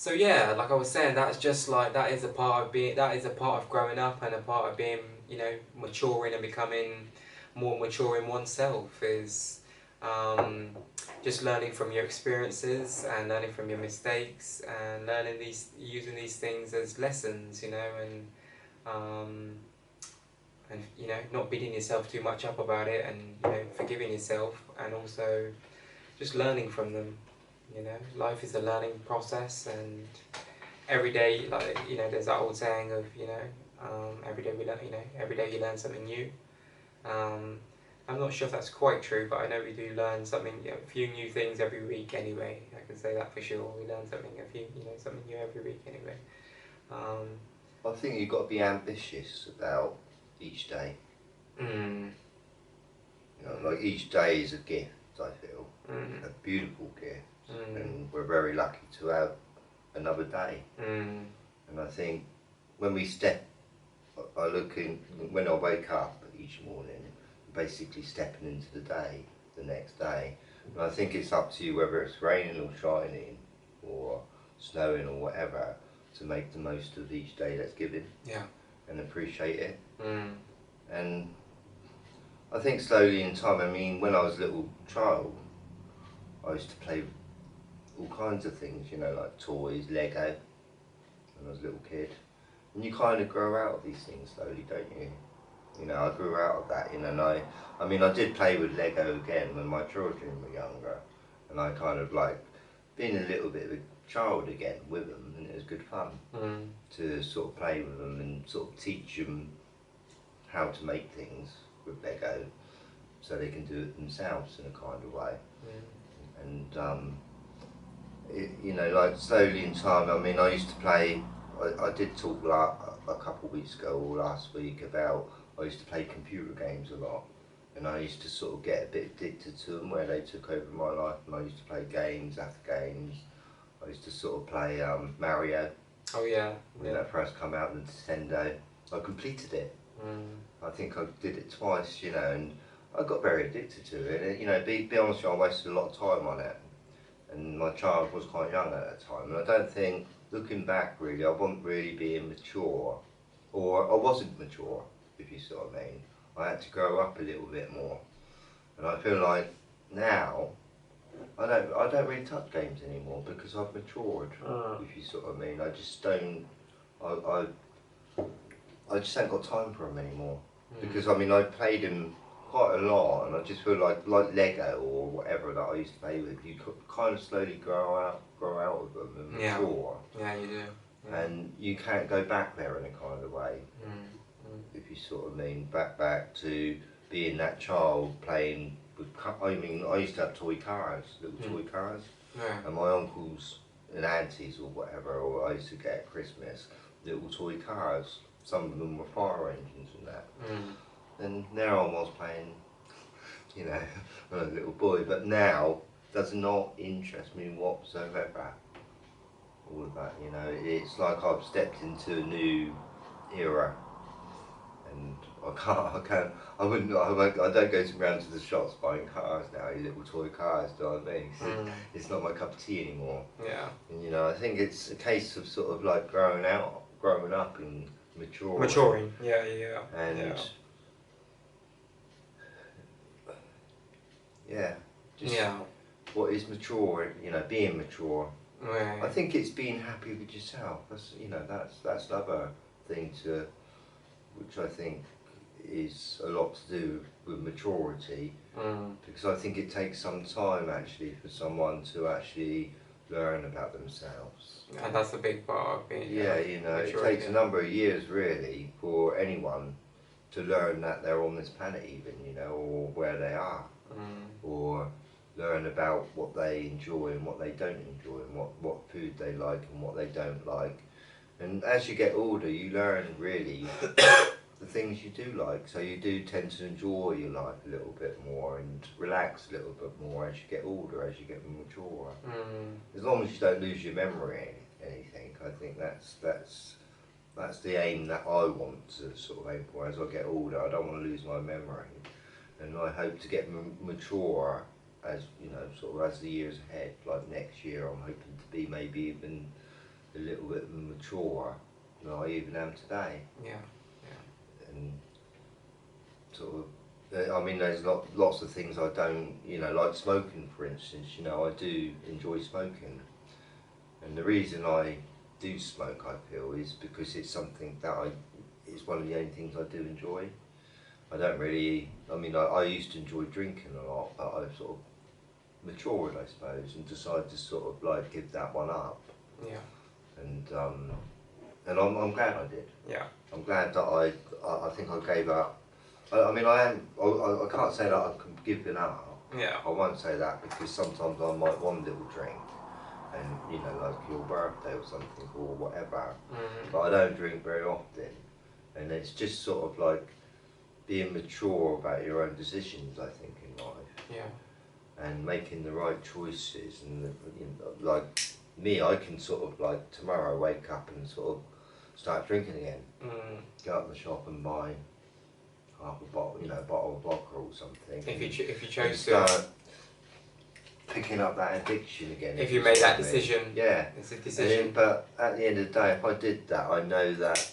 So yeah, like I was saying, that's just like that is a part of being, that is a part of growing up and a part of being, you know, maturing and becoming more mature in oneself is um, just learning from your experiences and learning from your mistakes and learning these, using these things as lessons, you know, um, and you know, not beating yourself too much up about it, and you know, forgiving yourself, and also just learning from them. You know, life is a learning process, and every day, like, you know, there's that old saying of, you know, every day we learn, you know, every day you learn something new. Um, I'm not sure if that's quite true, but I know we do learn something, you know, a few new things every week anyway. I can say that for sure. We learn something, a few, you know, something new every week anyway. Um, I think you've got to be ambitious about each day. mm, You know, like each day is a gift, I feel, mm, a beautiful gift, mm, and we're very lucky to have another day. mm, And I think when we step, I look in, when I wake up each morning, basically stepping into the day, the next day. And I think it's up to you whether it's raining or shining or snowing or whatever, to make the most of each day that's given yeah. and appreciate it. Mm, And I think slowly in time, I mean, when I was a little child, I used to play all kinds of things, you know, like toys, Lego, when I was a little kid. And you kind of grow out of these things slowly, don't you? You know, I grew out of that, you know, and I mean, I did play with Lego again when my children were younger, and I kind of like being a little bit of a child again with them, and it was good fun mm, to sort of play with them and sort of teach them how to make things with Lego, so they can do it themselves in a kind of way. mm, And you know, like slowly in time, I mean, I used to play, I did talk a couple of weeks ago or last week about, I used to play computer games a lot, and I used to sort of get a bit addicted to them where they took over my life, and I used to play games after games. I used to sort of play Mario oh yeah, when yeah. that first came out on Nintendo. I completed it. Mm, I think I did it twice, you know, and I got very addicted to it. And, you know, be honest with you, I wasted a lot of time on it. And my child was quite young at that time. And I don't think, looking back really, I wasn't really being mature. Or I wasn't mature, if you see what I mean. I had to grow up a little bit more. And I feel like now, I don't really touch games anymore because I've matured, mm, if you see what I mean. I just don't, I, I just haven't got time for them anymore. Because I mean, I played them quite a lot, and I just feel like Lego or whatever that I used to play with, you could kind of slowly grow out of them and yeah, mature, yeah, you do. Yeah. and you can't go back there in a kind of way, Mm, mm, if you sort of mean back to being that child playing with. I mean, I used to have toy cars, little toy cars, yeah. and my uncles and aunties or whatever, or I used to get at Christmas little toy cars. Some of them were fire engines and that. Mm, And now I was playing, you know, when I was a little boy, but now does not interest me whatsoever. All of that, you know, it's like I've stepped into a new era, and I don't go around to the shops buying cars now, little toy cars, do you know what I mean? It's not my cup of tea anymore. yeah. And, you know, I think it's a case of sort of like growing up and maturing, Maturing. Yeah, yeah, yeah. and yeah, just Yeah. what is mature, you know, being mature. I Right. think it's being happy with yourself. That's, you know, that's another thing to, which I think is a lot to do with maturity, Mm. because I think it takes some time actually for someone to actually learn about themselves. And that's a big part of being, Yeah, you know, it maturity. takes a number of years really for anyone to learn that they're on this planet even, you know, or where they are, Mm. or learn about what they enjoy and what they don't enjoy, and what food they like and what they don't like. And as you get older, you learn really the things you do like, so you do tend to enjoy your life a little bit more and relax a little bit more as you get older, as you get mature. Mm. As long as you don't lose your memory, anything, I think that's the aim that I want to sort of aim for as I get older. I don't want to lose my memory, and I hope to get mature as, you know, sort of as the years ahead. Like next year, I'm hoping to be maybe even a little bit mature than I even am today. Yeah. And sort of, I mean, there's lots of things I don't, you know, like smoking, for instance. You know, I do enjoy smoking, and the reason I do smoke, I feel, is because it's something that it's one of the only things I do enjoy. I don't really, I mean, I used to enjoy drinking a lot, but I've sort of matured, I suppose, and decided to sort of like give that one up. Yeah. And I'm glad I did. Yeah. I'm glad that I think I gave up. I mean, I can't say that I'm giving up. Yeah. I won't say that, because sometimes I might want a little drink, and you know, like your birthday or something or whatever. But I don't drink very often, and it's just sort of like being mature about your own decisions, I think, in life. Yeah. And making the right choices, and you know, like me, I can sort of like tomorrow wake up and sort of start drinking again. Go out in the shop and buy half a bottle, you know, a bottle of vodka or something. If you chose start to, picking up that addiction again. if you made that decision, yeah, it's a decision. But at the end of the day, if I did that, I know that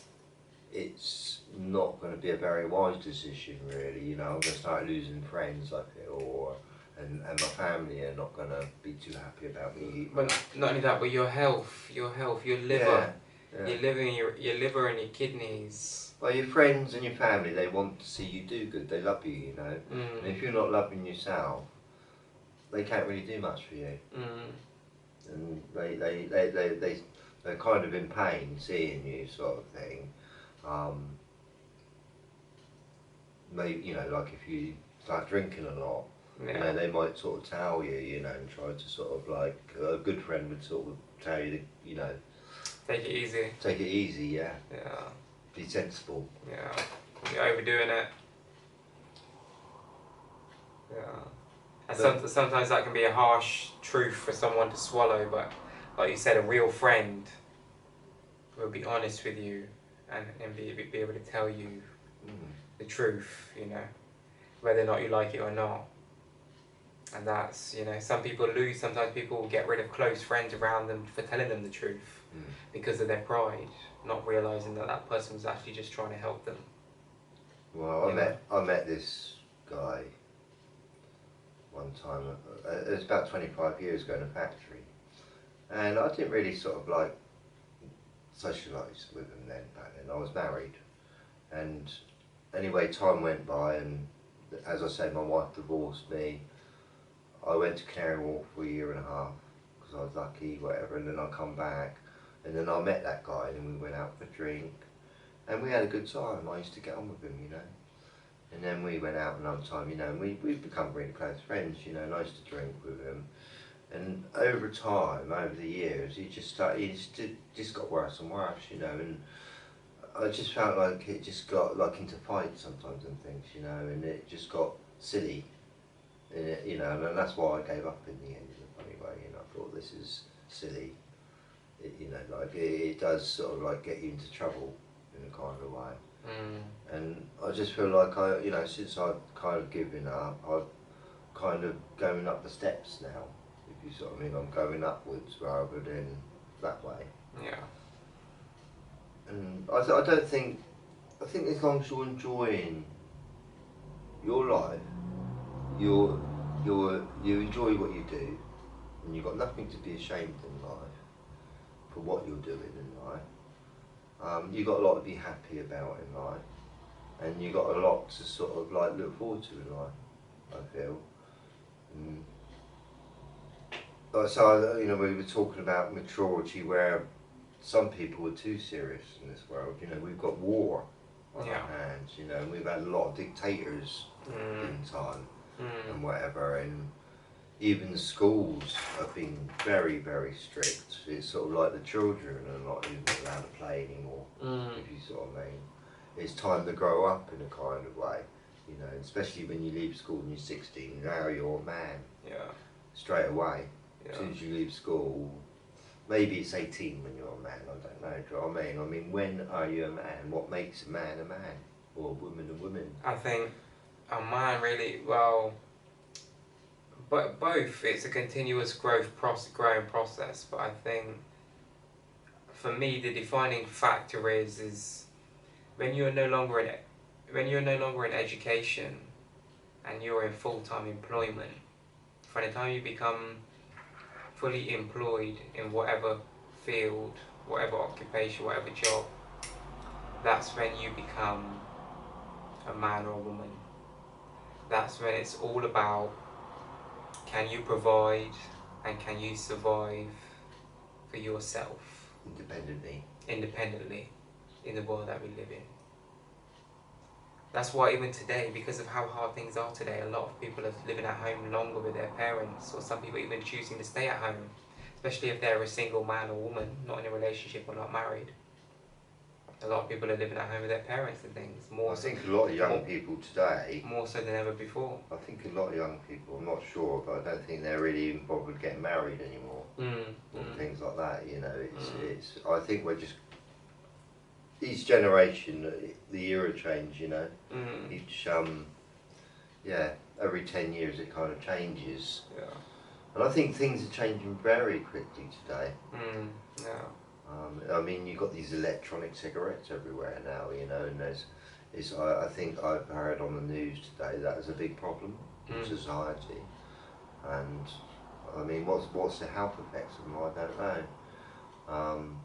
it's not going to be a very wise decision, really. You know, I'm going to start losing friends, I feel, and my family are not going to be too happy about me. But not only that, but your health, your liver, your liver and your kidneys. Well, your friends and your family, they want to see you do good. They love you, you know. And if you're not loving yourself, they can't really do much for you. And they're kind of in pain seeing you, sort of thing. Maybe, you know, like if you start drinking a lot, you know, they might sort of tell you, you know, and try to sort of like, a good friend would sort of tell you, you know, take it easy. Take it easy, yeah. Yeah. Be sensible. Yeah. You're overdoing it. Yeah. And sometimes that can be a harsh truth for someone to swallow, but like you said, a real friend will be honest with you and be able to tell you the truth, you know, whether or not you like it or not. And that's, you know, some people lose, sometimes people will get rid of close friends around them for telling them the truth because of their pride, not realising that that person was actually just trying to help them. Well, I met this guy one time, it was about 25 years ago in a factory, and I didn't really sort of like socialise with him then, back then. I was married, and anyway, time went by, and as I say, my wife divorced me. I went to Canary Wharf for a year and a half because I was lucky, whatever, and then I come back, and then I met that guy, and we went out for a drink, and we had a good time. I used to get on with him, you know. And then we went out another time, you know, and we've become really close friends, you know, and I used to drink with him. And over time, over the years, he just got worse and worse, you know, and I just felt like it just got like into fights sometimes and things, you know, and it just got silly, you know, and that's why I gave up in the end in a funny way, you know. I thought, this is silly, you know, like it does sort of like get you into trouble in a kind of way. And I just feel like you know, since I've kind of given up, I'm kind of going up the steps now, if you sort of mean. I'm going upwards rather than that way. Yeah. And I think as long as you're enjoying your life, you enjoy what you do, and you've got nothing to be ashamed in life for what you're doing in life. You've got a lot to be happy about in life, and you've got a lot to sort of like look forward to in life, I feel. So, you know, we were talking about maturity, where some people are too serious in this world. You know, we've got war on our hands, you know, and we've had a lot of dictators in time and whatever, and even the schools have been very, very strict. It's sort of like the children are not even allowed to play anymore, if you sort of mean. It's time to grow up in a kind of way, you know, especially when you leave school and you're 16, now you're a man. Yeah. Straight away. Yeah. As soon as you leave school, maybe it's 18 when you're a man, I don't know, do you know what I mean? I mean, when are you a man? What makes a man, or a woman a woman? I think a man really, well, but both. It's a continuous growing process, but I think for me, the defining factor is when you're no longer in education and you're in full-time employment. From the time you become fully employed in whatever field, whatever occupation, whatever job, that's when you become a man or a woman. That's when it's all about, can you provide and can you survive for yourself independently in the world that we live in. That's why even today, because of how hard things are today, a lot of people are living at home longer with their parents, or some people even choosing to stay at home, especially if they're a single man or woman, not in a relationship or not married. A lot of people are living at home with their parents and things. I think a lot of young people today, more so than ever before. I think a lot of young people, I'm not sure, but I don't think they're really even bothered getting married anymore. And things like that, you know. It's. I think we're just, each generation, the era change, you know. Each every 10 years it kind of changes. Yeah. And I think things are changing very quickly today. Yeah. I mean, you've got these electronic cigarettes everywhere now, you know, and I think I've heard on the news today that is a big problem in society. And I mean, what's the health effects of them? I don't know.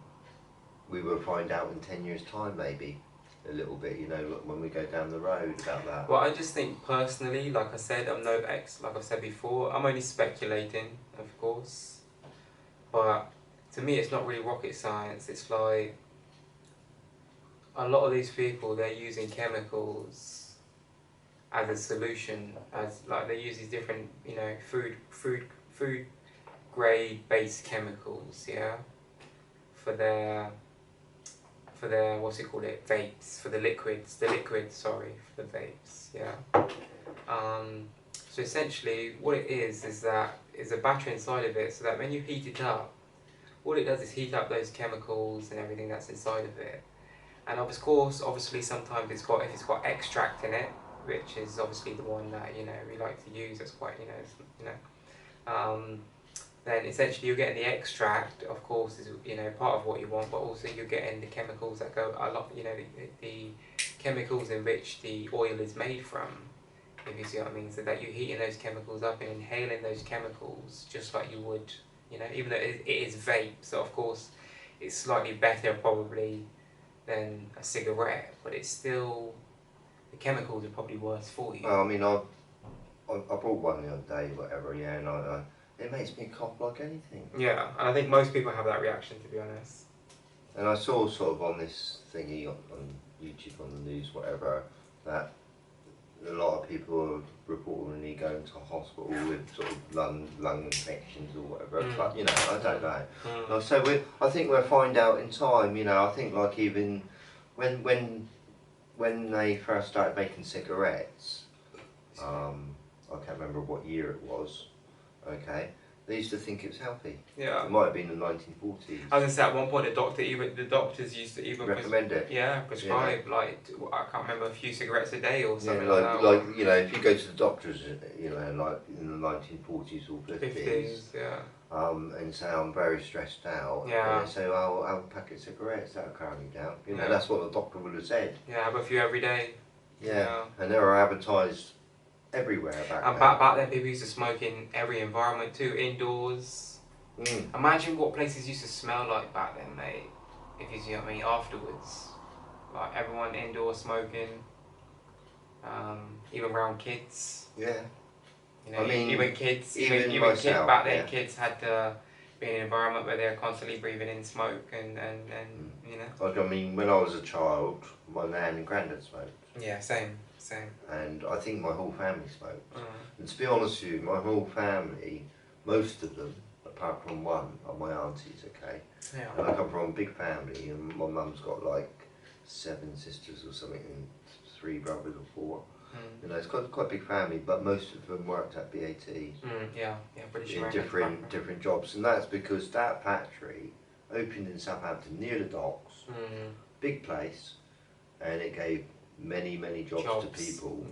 We will find out in 10 years' time, maybe, a little bit, you know, when we go down the road about that. Well, I just think personally, like I said, I'm no like I've said before, I'm only speculating, of course, but to me it's not really rocket science. It's like a lot of these people, they're using chemicals as a solution, as like they use these different, you know, food grade based chemicals, yeah, for their what's it called, vapes, for the liquids, sorry, for the vapes, yeah. So essentially what it is that is a battery inside of it, so that when you heat it up, all it does is heat up those chemicals and everything that's inside of it. And of course, obviously sometimes if it's got extract in it, which is obviously the one that, you know, we like to use, that's quite, then essentially you're getting the extract, of course, is, you know, part of what you want, but also you're getting the chemicals that go a lot, you know, the chemicals in which the oil is made from, if you see what I mean. So that you're heating those chemicals up and inhaling those chemicals just like you would, you know, even though it is vape, so of course it's slightly better probably than a cigarette, but it's still, the chemicals are probably worse for you. Well, I mean, I bought one the other day, whatever, yeah, and it makes me cough like anything. Yeah, and I think most people have that reaction, to be honest. And I saw sort of on this thingy on YouTube, on the news, whatever, that a lot of people are reportedly going to hospital with sort of lung infections or whatever. But, you know, I don't know. So I think we'll find out in time. You know, I think like even when they first started making cigarettes, I can't remember what year it was. Okay, they used to think it was healthy. Yeah. It might have been the 1940s. I was going to say, at one point the doctors used to even recommend it. Yeah, prescribe, you know, like, I can't remember, a few cigarettes a day or something, like that. Like, you know, if you go to the doctors, you know, like in the 1940s or 50s, yeah. And say, I'm very stressed out, yeah, and they say, oh, I'll have a packet of cigarettes, that'll calm me down. You know, that's what the doctor would have said. Yeah, have a few every day. Yeah, and they were advertised everywhere back then. Back then people used to smoke in every environment too, indoors. Imagine what places used to smell like back then, mate, if you see what I mean, afterwards. Like everyone indoors smoking, even around kids. Yeah. You know, I mean, even kids, myself, kids back then, kids had to be in an environment where they're constantly breathing in smoke and you know. Like, I mean, when I was a child, my nan and granddad smoked. Yeah, same. And I think my whole family smoked. And to be honest with you, my whole family, most of them, apart from one, are my aunties, okay? Yeah. And I come from a big family, and my mum's got like 7 sisters or something, and 3 brothers or 4. You know, it's quite a big family, but most of them worked at BAT. Yeah, British in different jobs, and that's because that factory opened in Southampton near the docks, big place, and it gave many jobs to people,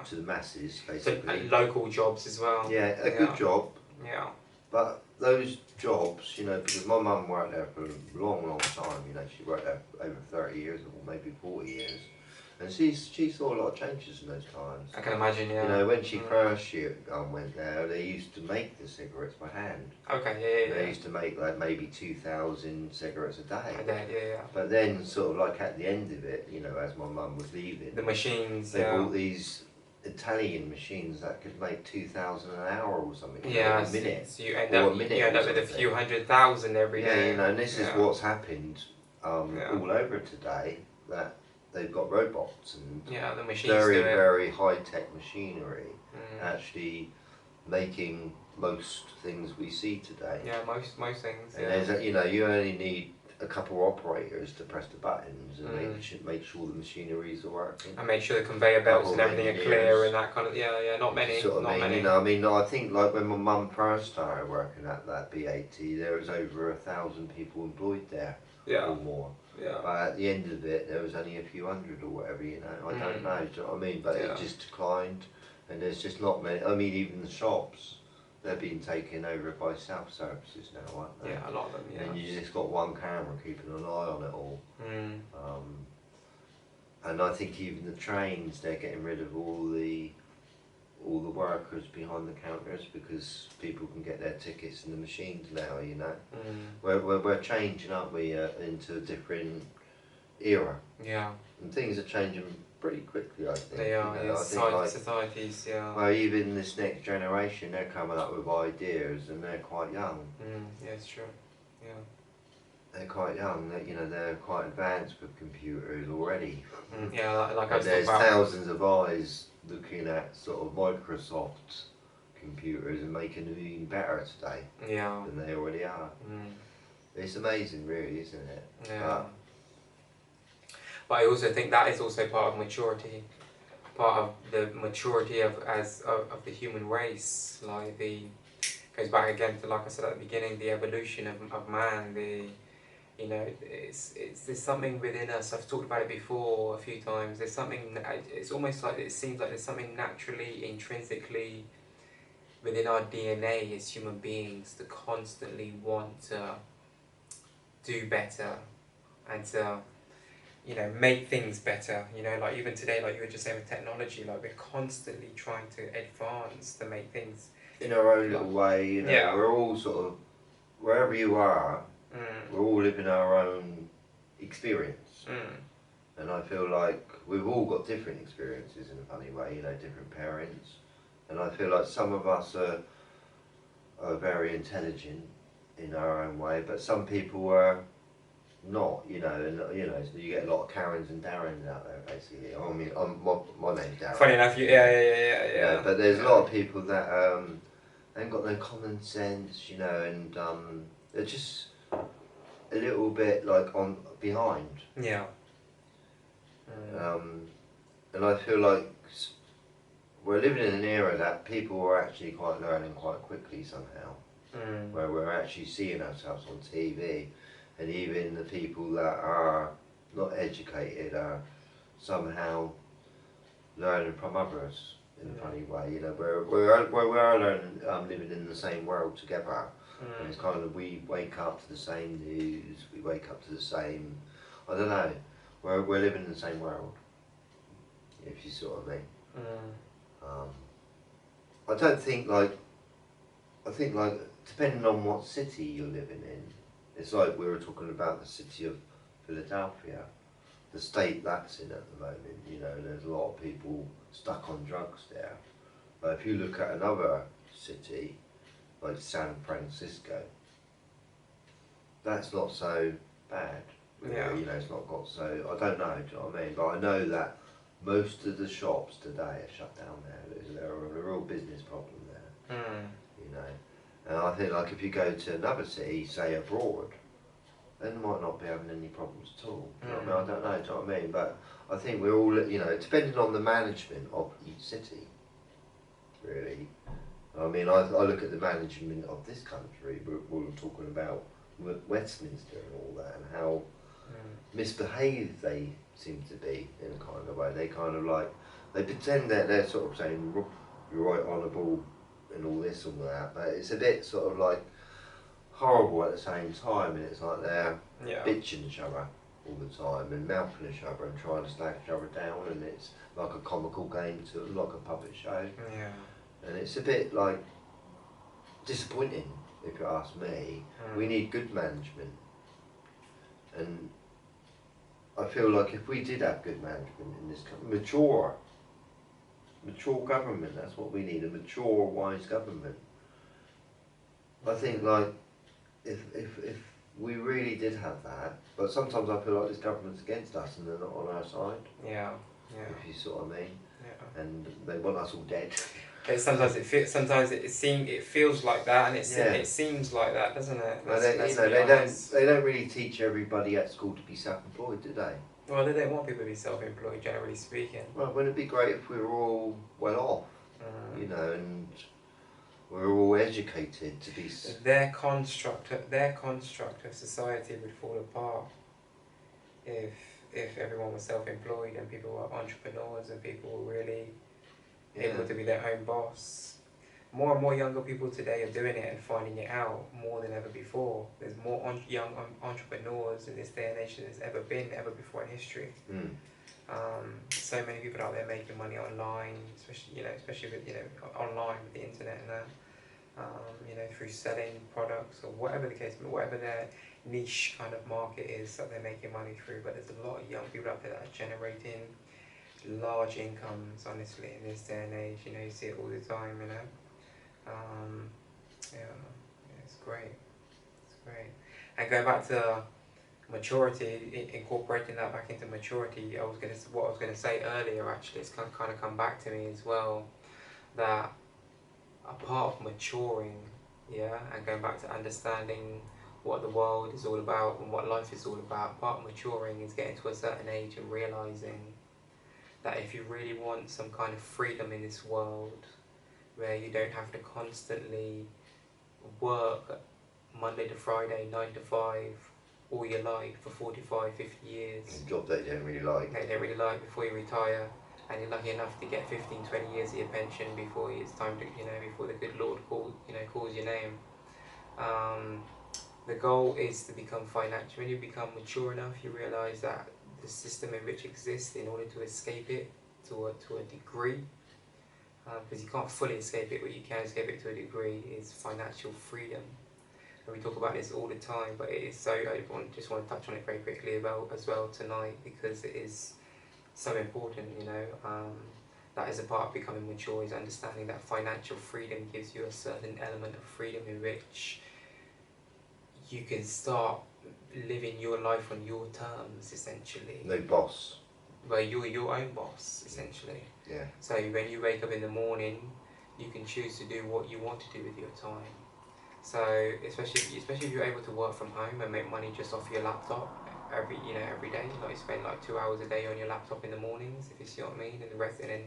to the masses, basically. So, local jobs as well. Yeah, a good job. Yeah. But those jobs, you know, because my mum worked there for a long, long time. You know, she worked there for over 30 years or maybe 40 years, and she saw a lot of changes in those times. I can imagine, yeah. You know, when she first went there, they used to make the cigarettes by hand. Okay, yeah. They used to make like maybe 2,000 cigarettes a day. Yeah. But then, sort of like at the end of it, you know, as my mum was leaving, The machines, they bought these Italian machines that could make 2,000 an hour or something. Yeah, a minute. so you end up with a few 100,000 every day. Yeah, you know, and this is what's happened all over today. That they've got robots and the machines very high tech machinery actually making most things we see today. Yeah, most things. And there's you know, you only need a couple of operators to press the buttons and make sure the machineries are working. And make sure the conveyor belts and everything are clear and that kind of, not many. Sort of not many. You know, I mean, I think like when my mum first started working at that BAT, there was over 1,000 people employed there or more. Yeah. But at the end of it, there was only a few hundred or whatever, you know. I don't know, do you know what I mean? But it just declined, and there's just not many. I mean, even the shops, they're being taken over by self-services now, aren't they? Yeah, a lot of them, yeah. And you just got one camera keeping an eye on it all. And I think even the trains, they're getting rid of all the workers behind the counters because people can get their tickets in the machines now, you know. We're changing, aren't we, into a different era. Yeah. And things are changing pretty quickly, I think. They are, you know, societies, Well, even this next generation, they're coming up with ideas and they're quite young. Yeah, it's true. Yeah. They're quite young, you know, they're quite advanced with computers already. Yeah, like I was there's talking about. thousands of eyes looking at sort of Microsoft computers and making them even better today than they already are. It's amazing, really, isn't it? Yeah. But I also think that is also part of maturity, part of the maturity of the human race. Like goes back again to, like I said at the beginning, the evolution of man. There's something within us. I've talked about it before a few times. There's something. It's almost like it seems like there's something naturally, intrinsically within our DNA as human beings to constantly want to do better and to, make things better. Like even today, like you were just saying with technology, like we're constantly trying to advance to make things in our own little way. We're all sort of wherever you are. We're all living our own experience, and I feel like we've all got different experiences in a funny way. Different parents, and I feel like some of us are very intelligent in our own way, but some people are not. And so you get a lot of Karens and Darrens out there, basically. I mean, my name's Darren. Funny enough, yeah. But there's a lot of people that ain't got no common sense, and they're just a little bit like behind. Yeah. And I feel like we're living in an era that people are actually quite learning quite quickly somehow. Where we're actually seeing ourselves on TV, and even the people that are not educated are somehow learning from others in a funny way. We are learning, living in the same world together. And it's kind of, we wake up to the same news, we wake up to the same, I don't know, we're living in the same world, if you sort of mean. I think depending on what city you're living in, it's like we were talking about the city of Philadelphia, the state that's in at the moment, there's a lot of people stuck on drugs there. But if you look at another city, like San Francisco, that's not so bad. It's not got so, I don't know, do you know what I mean? But I know that most of the shops today are shut down there. There's a real business problem there, And I think like if you go to another city, say abroad, then they might not be having any problems at all. Do you know what I mean? I don't know, do you know what I mean? But I think we're all, depending on the management of each city, really. I mean, I look at the management of this country, we're talking about Westminster and all that, and how misbehaved they seem to be in a kind of way. They kind of like, they pretend that they're sort of saying, you're right, honourable, and all this and all that, but it's a bit sort of like, horrible at the same time, and it's like they're Yeah. bitching each other all the time and mouthing each other and trying to slag each other down, and it's like a comical game to like a puppet show. Yeah. And it's a bit like disappointing, if you ask me. We need good management, and I feel like if we did have good management in this country, mature government, that's what we need, a mature, wise government. I think like if we really did have that, but sometimes I feel like this government's against us and they're not on our side. Yeah. Yeah. If you sort of mean. Yeah. And they want us all dead. Sometimes it feels like that, and it seems like that, doesn't it? They don't really teach everybody at school to be self-employed, do they? Well, they don't want people to be self-employed, generally speaking. Well, wouldn't it be great if we were all well off, you know, and we were all educated to be... Their construct of society would fall apart if everyone was self-employed and people were entrepreneurs and people were really able to be their own boss. More and more younger people today are doing it and finding it out more than ever before. There's more young entrepreneurs in this day and age than there's ever before in history. So many people out there making money online, especially with online with the internet and that. Through selling products or whatever the case, whatever their niche kind of market is that they're making money through. But there's a lot of young people out there that are generating large incomes, honestly, in this day and age. You see it all the time, it's great. It's great. And going back to maturity, incorporating that back into maturity, what I was gonna say earlier, actually, it's kind of come back to me as well, that a part of maturing, and going back to understanding what the world is all about and what life is all about, part of maturing is getting to a certain age and realising that if you really want some kind of freedom in this world, where you don't have to constantly work Monday to Friday, 9 to 5, all your life for 45, 50 years. A job that you don't really like. That you don't really like before you retire, and you're lucky enough to get 15, 20 years of your pension before it's time to, before the good Lord calls your name. The goal is to become financial. When you become mature enough, you realise that the system in which exists, in order to escape it to a degree, because you can't fully escape it, but you can escape it to a degree, is financial freedom. And we talk about this all the time, but it is so, I just want to touch on it very quickly as well tonight, because it is so important, that is a part of becoming mature, is understanding that financial freedom gives you a certain element of freedom in which you can start living your life on your terms, essentially. No boss. Well, you're your own boss, essentially. Yeah. So when you wake up in the morning, you can choose to do what you want to do with your time. So especially if you're able to work from home and make money just off your laptop every day, like you spend like 2 hours a day on your laptop in the mornings, if you see what I mean, and then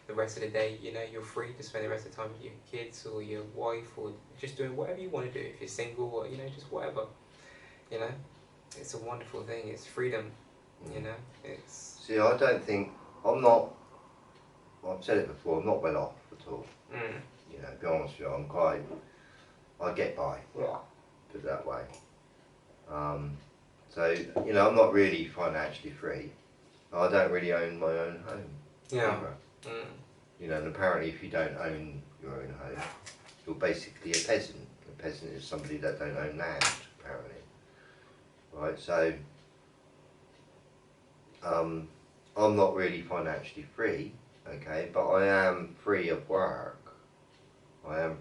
the rest of the day, you're free to spend the rest of the time with your kids or your wife, or just doing whatever you want to do. If you're single, or just whatever, it's a wonderful thing. It's freedom, It's. See, I don't think I've said it before. I'm not well off at all. To be honest with you, I get by. Yeah. Put it that way. So, I'm not really financially free. I don't really own my own home. Yeah. And apparently if you don't own your own home, you're basically a peasant. A peasant is somebody that don't own land, apparently. Right, so, I'm not really financially free, okay, but I am free of work. I'm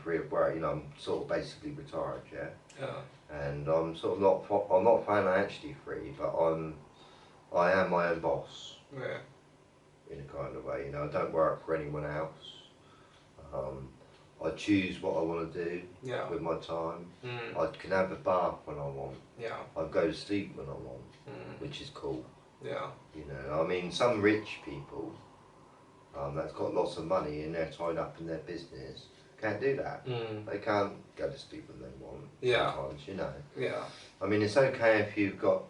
sort of basically retired, yeah? Yeah. And I'm sort of I'm not financially free, but I am my own boss. Yeah. In a kind of way, I don't work for anyone else. I choose what I want to do with my time. I can have a bath when I want. Yeah. I go to sleep when I want, which is cool. Yeah. Some rich people that's got lots of money and they're tied up in their business can't do that. They can't go to sleep when they want. Yeah. Sometimes, Yeah. It's okay if you've got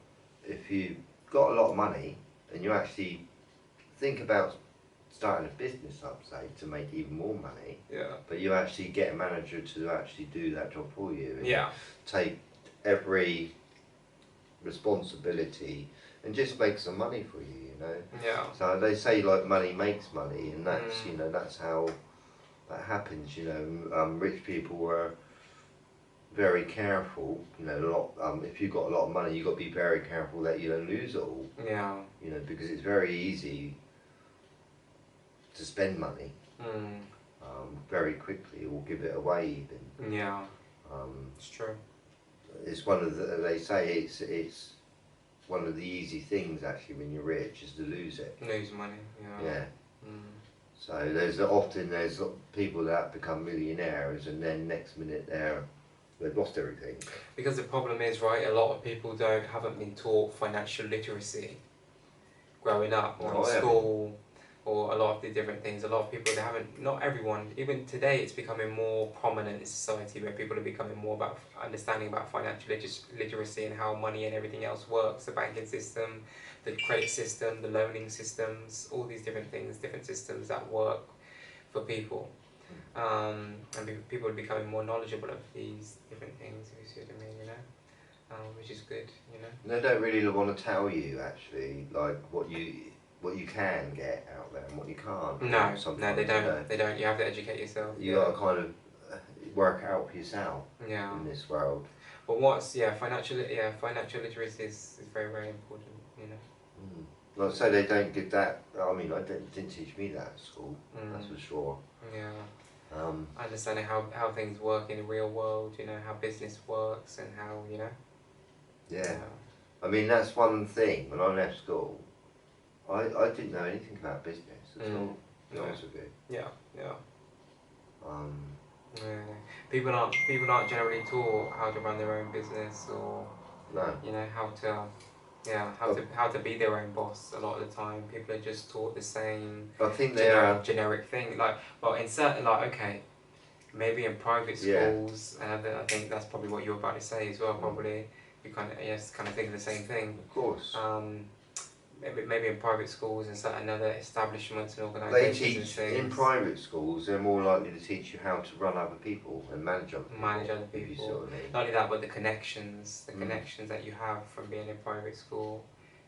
a lot of money and you actually think about starting a business up, say, to make even more money. Yeah. But you actually get a manager to actually do that job for you. And Yeah. take every responsibility and just make some money for you, you know. Yeah. So they say like money makes money, and that's you know, that's how that happens. You know, rich people were very careful. You know, if you've got a lot of money, you've got to be very careful that you don't lose it all. Yeah. You know, because it's very easy to spend money very quickly or give it away even. Yeah. It's true. It's one of the, they say it's one of the easy things actually when you're rich is to lose it. Lose money. Yeah. Yeah. So there's people that become millionaires and then next minute they've lost everything. Because the problem is, right, a lot of people haven't been taught financial literacy growing up or in school, or a lot of the different things. A lot of people, not everyone, even today it's becoming more prominent in society where people are becoming more about understanding about financial literacy and how money and everything else works, the banking system, the credit system, the loaning systems, all these different things, different systems that work for people. And people are becoming more knowledgeable of these different things, if you see what I mean, you know, which is good, you know. They don't really want to tell you actually, like what you can get out there and what you can't. No, they don't. You know, they don't. You have to educate yourself. You got to kind of work it out for yourself. Yeah. In this world. But financial literacy is very, very important. You know. Like I say, they don't give that. I mean, didn't teach me that at school. That's for sure. Yeah. Understanding how things work in the real world. You know, how business works and how, you know. Yeah. I mean, that's one thing. When I left school, I didn't know anything about business at all. To be honest with you. Yeah. Yeah. People aren't generally taught how to run their own business, or you know, how to be their own boss. A lot of the time, people are just taught the same. I think generic thing. Like, well, in certain, like, okay, maybe in private schools, and I think that's probably what you're about to say as well. Probably you kind of think of the same thing. Of course. Maybe in private schools and certain other establishments and organisations. They teach in private schools. They're more likely to teach you how to run other people and manage other people. Manage other people. If you see what I mean. Not only that, but the connections that you have from being in private school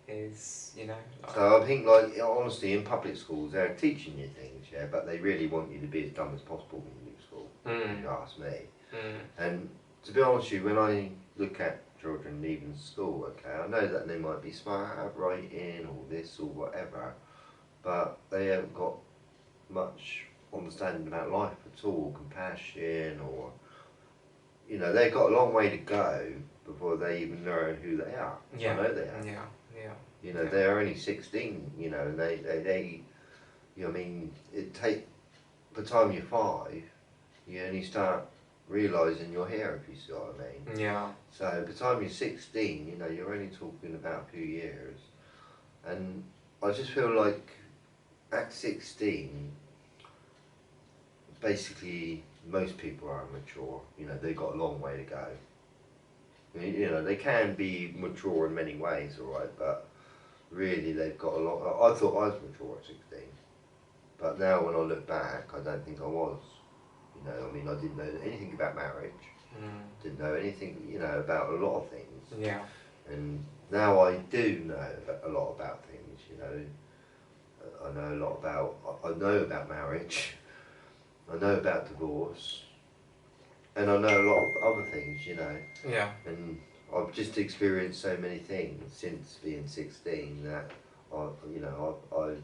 is, you know. So I think, like, honestly, in public schools they're teaching you things, but they really want you to be as dumb as possible when you leave school. If you ask me. And to be honest with you, when I look at children leaving school, I know that they might be smart at writing or this or whatever, but they haven't got much understanding about life at all, compassion, or, you know, they've got a long way to go before they even know who they are. Yeah. I know they are. Yeah. You know, they're only 16, you know, and they you know, I mean, by the time you're 5, you only start realising you're here, if you see what I mean. Yeah. So by the time you're 16, you know, you're only talking about a few years. And I just feel like at 16, basically most people are immature. You know, they've got a long way to go. You know, they can be mature in many ways, alright, but really they've got a lot. I thought I was mature at 16. But now when I look back, I don't think I was. You know, I mean, I didn't know anything about marriage. Didn't know anything, you know, about a lot of things. Yeah. And now I do know a lot about things, you know. I know about marriage. I know about divorce. And I know a lot of other things, you know. Yeah. And I've just experienced so many things since being 16 that I